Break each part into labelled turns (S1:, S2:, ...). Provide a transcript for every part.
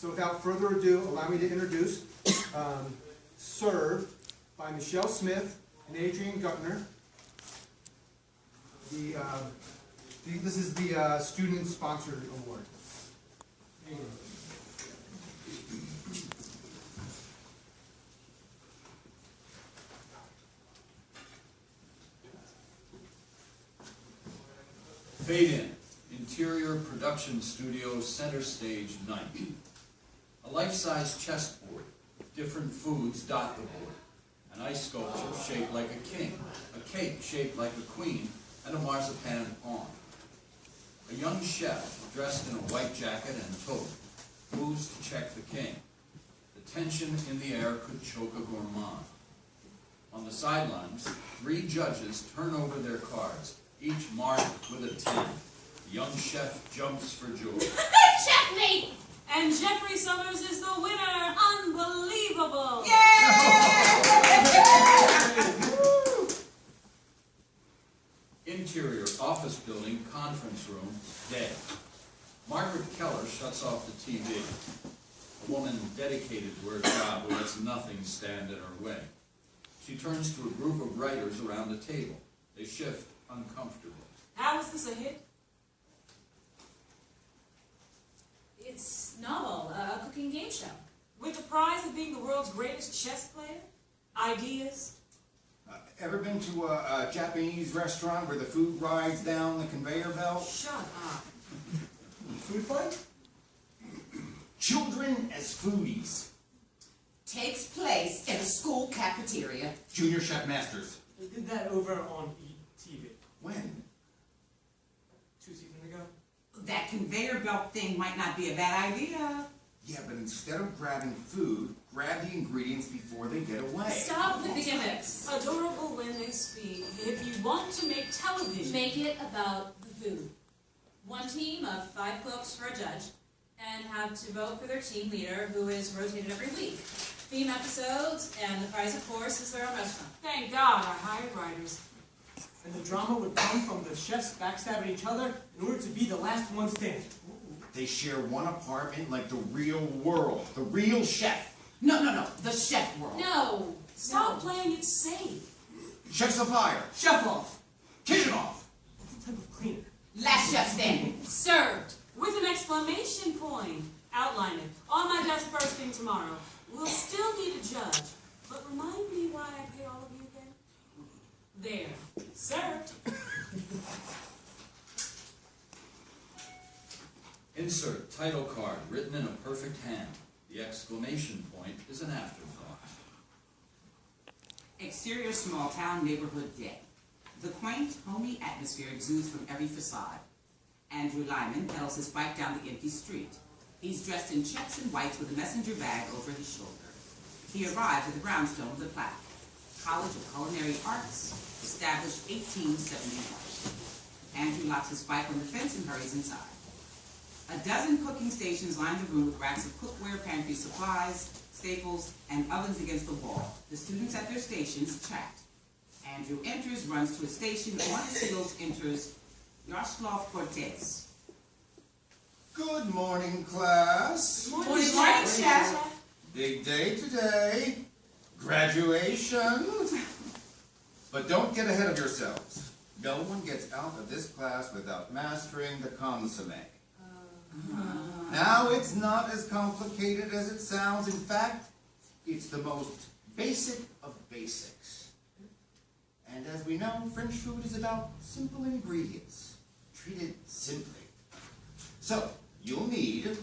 S1: So without further ado, allow me to introduce, served by Michelle Smith and Adrianne Gunter. This is the student-sponsored award.
S2: Fade in. Interior production studio, center stage, night. A life-size chessboard. Different foods dot the board. An ice sculpture shaped like a king. A cake shaped like a queen. And a marzipan pawn. A young chef, dressed in a white jacket and toque, moves to check the king. The tension in the air could choke a gourmand. On the sidelines, 3 judges turn over their cards, each marked with a 10. The young chef jumps for joy.
S3: Checkmate!
S4: And Jeffrey Summers is the winner! Unbelievable!
S2: Interior office building, conference room, day. Margaret Keller shuts off the TV. A woman dedicated to her job who lets nothing stand in her way. She turns to a group of writers around a table. They shift uncomfortably.
S4: How is this a hit?
S3: It's novel, a cooking game show.
S4: With the prize of being the world's greatest chess player? Ideas?
S5: Ever been to a Japanese restaurant where the food rides down the conveyor belt?
S4: Shut up.
S1: Food fight?
S5: Children as foodies.
S6: Takes place in a school cafeteria.
S5: Junior Chef Masters.
S7: They did that over on TV.
S5: When?
S7: 2 seasons ago.
S6: That conveyor belt thing might not be a bad idea.
S5: Yeah, but instead of grabbing food, grab the ingredients before they get away.
S3: Stop with the gimmicks.
S4: Adorable when they speak. If you want to make television...
S3: Make it about the food. 1 team of 5 cooks for a judge, and have to vote for their team leader, who is rotated every week. Theme episodes, and the prize, of course, is their own restaurant.
S4: Thank God I hired writers.
S7: And the drama would come from the chefs backstabbing each other in order to be the last one standing.
S5: They share one apartment like the real world. The real chef.
S6: No, the chef world.
S3: No!
S4: Stop playing it safe.
S5: Chef's a fire.
S7: Chef off!
S5: Kitchen off.
S7: What type of cleaner?
S6: Last chef standing.
S3: Served!
S4: With an exclamation point. Outline it. On my desk first thing tomorrow. We'll still need a judge. But remind me why I pay all of you again. There. Served.
S2: Insert title card written in a perfect hand. The exclamation point is an afterthought.
S6: Exterior small town neighborhood day. The quaint, homey atmosphere exudes from every facade. Andrew Lyman pedals his bike down the empty street. He's dressed in checks and whites with a messenger bag over his shoulder. He arrives at the brownstone of the plaque. College of Culinary Arts, established 1871. Andrew locks his bike on the fence and hurries inside. A dozen cooking stations line the room with racks of cookware, pantry supplies, staples, and ovens against the wall. The students at their stations chat. Andrew enters, runs to a station. On his heels enters Yaroslav Cortez.
S5: Good morning, class.
S4: Morning,
S6: Good morning, Chef.
S5: Big day today. Graduation. But don't get ahead of yourselves. No one gets out of this class without mastering the consomme. Now, it's not as complicated as it sounds. In fact, it's the most basic of basics. And as we know, French food is about simple ingredients, treated simply. So, you'll need...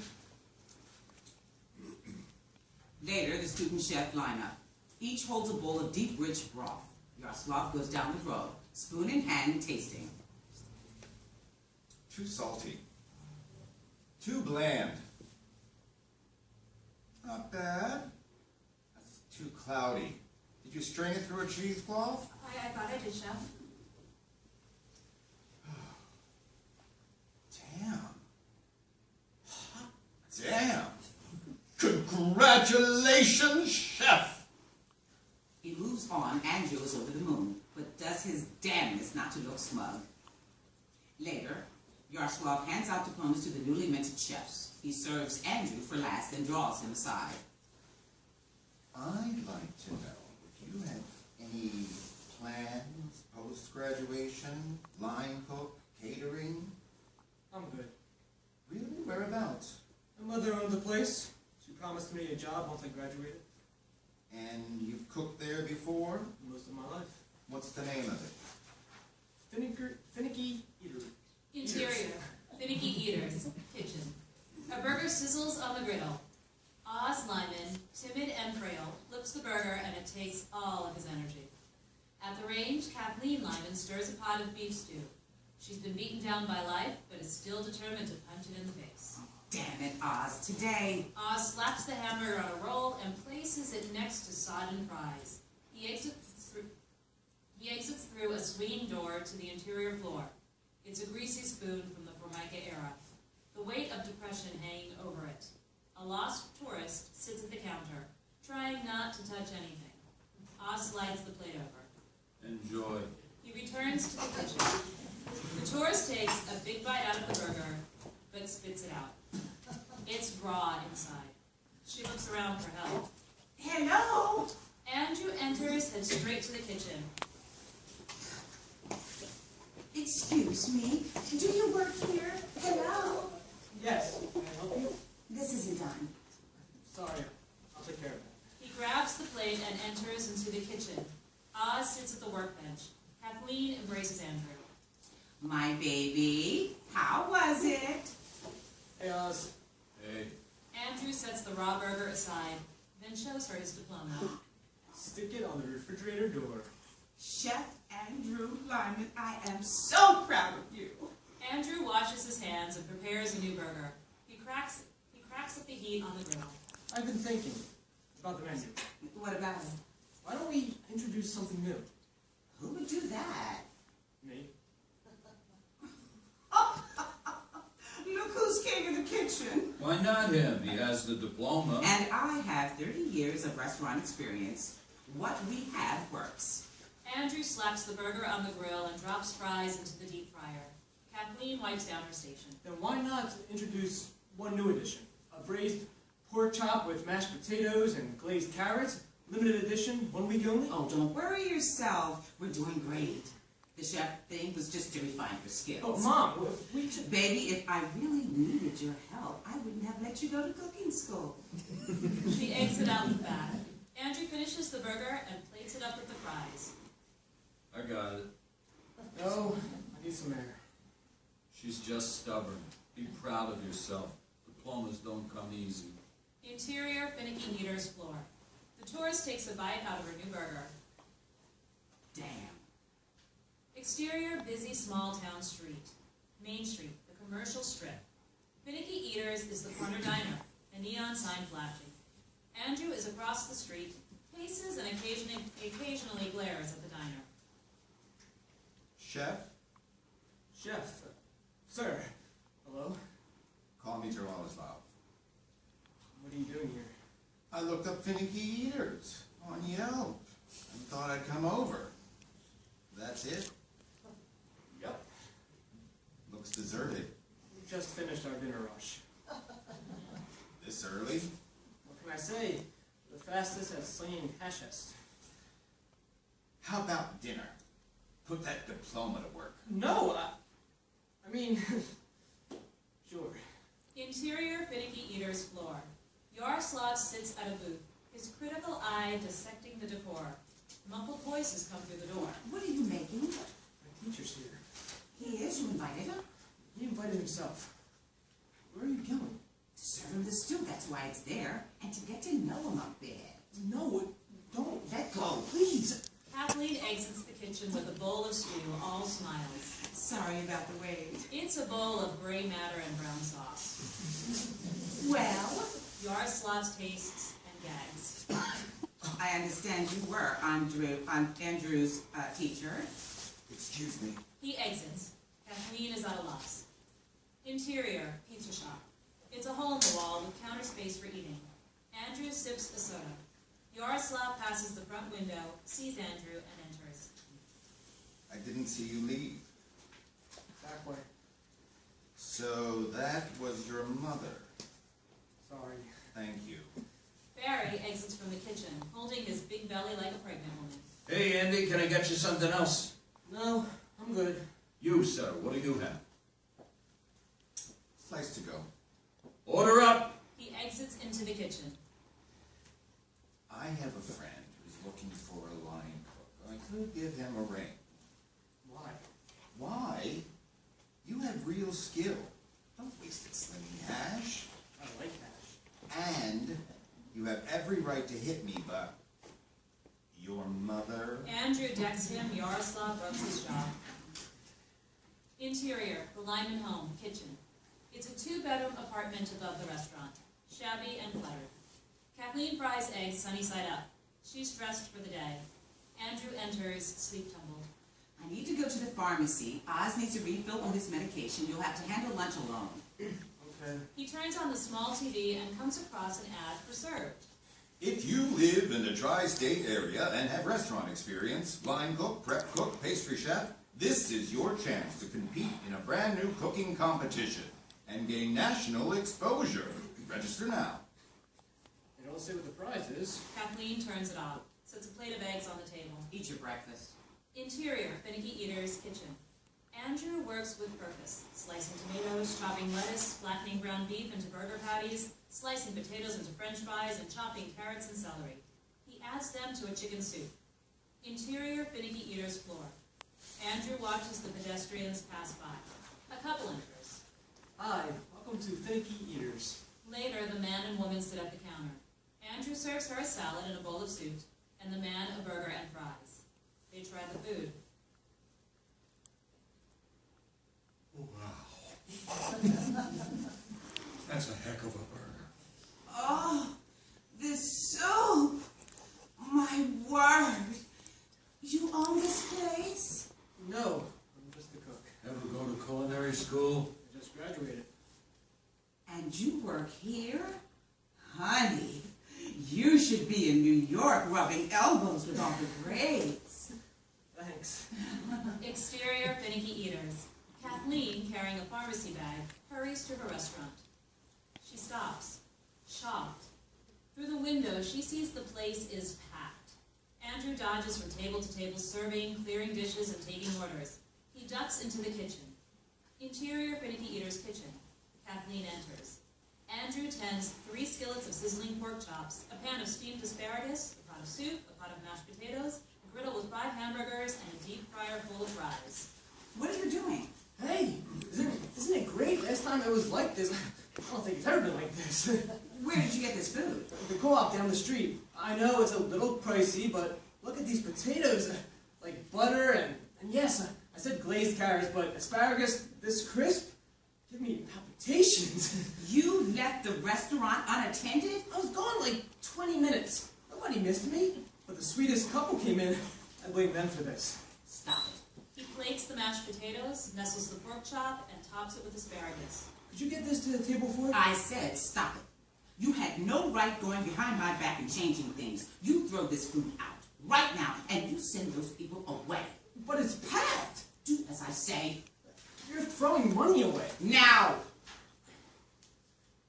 S6: Later, the student chef line up. Each holds a bowl of deep, rich broth. Yaroslav goes down the row, spoon in hand, tasting.
S5: Too salty. Too bland. Not bad. That's too cloudy. Did you strain it through a cheesecloth?
S3: I thought I did, Chef.
S5: Damn. Hot damn. Congratulations, chef!
S6: He moves on. Andrew is over the moon, but does his damnedest not to look smug. Later, Yaroslav hands out diplomas to the newly minted chefs. He serves Andrew for last and draws him aside.
S5: I'd like to know if you have any plans, post-graduation, line cook, catering?
S7: I'm good.
S5: Really? Whereabouts?
S7: My mother owns a place. She promised me a job once I graduated.
S5: And you've cooked there before?
S7: Most of my life.
S5: What's the name of it?
S7: Finicky Eatery.
S3: Interior, Finicky Eaters, kitchen. A burger sizzles on the griddle. Oz Lyman, timid and frail, flips the burger and it takes all of his energy. At the range, Kathleen Lyman stirs a pot of beef stew. She's been beaten down by life, but is still determined to punch it in the face.
S6: Damn it, Oz, today.
S3: Oz slaps the hamburger on a roll and places it next to sodden fries. He exits through a swinging door to the interior floor. It's a greasy spoon from the Formica era, the weight of depression hanging over it. A lost tourist sits at the counter, trying not to touch anything. Oz slides the plate over.
S2: Enjoy.
S3: He returns to the kitchen. The tourist takes a big bite out of the burger, but spits it out. It's raw inside. She looks around for help.
S6: Hello?
S3: Andrew enters, heads straight to the kitchen.
S6: Excuse me, do you work here? Hello?
S7: Yes, can I help you?
S6: This isn't done.
S7: Sorry, I'll take care of it.
S3: He grabs the plate and enters into the kitchen. Oz sits at the workbench. Kathleen embraces Andrew.
S6: My baby, how was it?
S7: Hey, Oz.
S2: Hey,
S3: Andrew sets the raw burger aside, then shows her his diploma.
S7: Stick it on the refrigerator door.
S6: Chef Andrew Lyman, I am so proud of you.
S3: Andrew washes his hands and prepares a new burger. He cracks up the heat on the griddle.
S7: I've been thinking about the menu.
S6: What about it?
S7: Why don't we introduce something new?
S6: Who would do that?
S7: Me?
S6: Look who's king of the kitchen.
S2: why not him? He has the diploma.
S6: And I have 30 years of restaurant experience. What we have works.
S3: Andrew slaps the burger on the grill and drops fries into the deep fryer. Kathleen wipes down her station.
S7: Then why not introduce one new addition? A braised pork chop with mashed potatoes and glazed carrots. Limited edition, 1 week only.
S6: Oh, don't worry yourself. We're doing great. The chef thing was just to refine your skills.
S7: Oh, Mom, if we should...
S6: Baby, if I really needed your help, I wouldn't have let you go to cooking school.
S3: She exits out the back. Andrew finishes the burger and plates it up with the fries.
S2: I got it.
S7: No, I need some air.
S2: She's just stubborn. Be proud of yourself. Diplomas don't come easy.
S3: Interior, Finicky Eater's floor. The tourist takes a bite out of her new burger.
S6: Damn.
S3: Exterior, busy small town street. Main Street, the commercial strip. Finicky Eaters is the corner diner, a neon sign flashing. Andrew is across the street, paces and occasionally glares at the diner.
S5: Chef?
S7: Chef, sir, hello?
S5: Call me Jaroslav.
S7: What are you doing here?
S5: I looked up Finicky Eaters on Yelp and thought I'd come over. That's it?
S7: Yep.
S5: Looks deserted.
S7: We just finished our dinner rush.
S5: This early?
S7: What can I say? The fastest at slinging hashish.
S5: How about dinner? Put that diploma to work.
S7: No, I mean, sure.
S3: Interior, Finicky Eater's floor. Yaroslav sits at a booth, his critical eye dissecting the decor. Muffled voices come through the door.
S6: What are you making?
S7: My teacher's here.
S6: He is. You invited him?
S7: He invited himself. Where are you going?
S6: To serve him the stew. That's why it's there. And to get to know him a bit.
S7: No, don't.
S6: Let go, please.
S3: Kathleen exits the kitchen with a bowl of stew, all smiles.
S6: Sorry about the wait.
S3: It's a bowl of gray matter and brown sauce.
S6: Well,
S3: Yaroslav tastes and gags.
S6: I understand you were Andrew's teacher.
S5: Excuse me.
S3: He exits. Kathleen is at a loss. Interior, pizza shop. It's a hole in the wall with counter space for eating. Andrew sips a soda. Yaroslav passes the front window, sees Andrew, and enters.
S5: I didn't see you leave.
S7: Back way.
S5: So that was your mother.
S7: Sorry.
S5: Thank you.
S3: Barry exits from the kitchen, holding his big belly like a pregnant woman.
S2: Hey, Andy, can I get you something else?
S7: No, I'm good.
S2: You, sir, what do you have?
S5: Slice to go.
S2: Order up!
S3: He exits into the kitchen.
S5: I have a friend who's looking for a line cook. I could give him a ring.
S7: Why?
S5: Why? You have real skill. Don't waste it slinging hash.
S7: I like hash.
S5: And you have every right to hit me, but your mother...
S3: Andrew decks him, Yaroslav rubs his jaw. Interior, the Lyman home, kitchen. It's a 2-bedroom apartment above the restaurant. Shabby and cluttered. Kathleen fries eggs sunny side up. She's dressed for the day. Andrew enters, sleep-tumbled.
S6: I need to go to the pharmacy. Oz needs a refill on his medication. You'll have to handle lunch alone.
S7: Okay.
S3: He turns on the small TV and comes across an ad for Served.
S8: If you live in the tri-state area and have restaurant experience, line cook, prep cook, pastry chef, this is your chance to compete in a brand new cooking competition and gain national exposure. Register now.
S7: They don't say what the prize is.
S3: Kathleen turns it off, sets a plate of eggs on the table.
S6: Eat your breakfast.
S3: Interior, finicky eater's kitchen. Andrew works with purpose, slicing tomatoes, chopping lettuce, flattening ground beef into burger patties, slicing potatoes into french fries, and chopping carrots and celery. He adds them to a chicken soup. Interior, finicky eater's floor. Andrew watches the pedestrians pass by. A couple enters.
S7: Hi, welcome to Finicky Eaters.
S3: Later, the man and woman sit at the counter. Andrew serves her a salad and a bowl of soup, and the man a burger and fries. They try the food.
S8: Wow. That's a heck of a burger.
S6: Oh, this soup! My word! You own this place?
S7: No, I'm just a cook.
S2: Ever go to culinary school?
S7: I just graduated.
S6: And you work here? Honey, you should be in New York rubbing elbows with all the greats.
S7: Thanks.
S3: Exterior, finicky eaters. Kathleen, carrying a pharmacy bag, hurries to her restaurant. She stops, shocked. Through the window, she sees the place is packed. Andrew dodges from table to table, serving, clearing dishes, and taking orders. He ducks into the kitchen. Interior, finicky eater's kitchen. Kathleen enters. Andrew tends 3 skillets of sizzling pork chops, a pan of steamed asparagus, a pot of soup, a pot of mashed potatoes, a griddle with 5 hamburgers, and a deep fryer full of fries.
S6: What are you doing?
S7: Hey, isn't it great? Last time it was like this. I don't think it's ever been like this.
S6: Where did you get this food?
S7: The co-op down the street. I know it's a little pricey, but look at these potatoes. Like butter and yes, I said glazed carrots, but asparagus this crisp? Give me palpitations.
S6: You left the restaurant unattended?
S7: I was gone like 20 minutes. Nobody missed me. But the sweetest couple came in. I blame them for this.
S6: Stop it.
S3: He plates the mashed potatoes, nestles the pork chop, and tops it with asparagus.
S7: Could you get this to the table for?
S6: I said stop it. You had no right going behind my back and changing things. You throw this food out right now, and you send those people away.
S7: But it's packed.
S6: Do as I say.
S7: You're throwing money away.
S6: Now!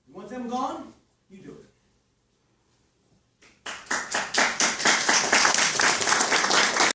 S7: You want them gone?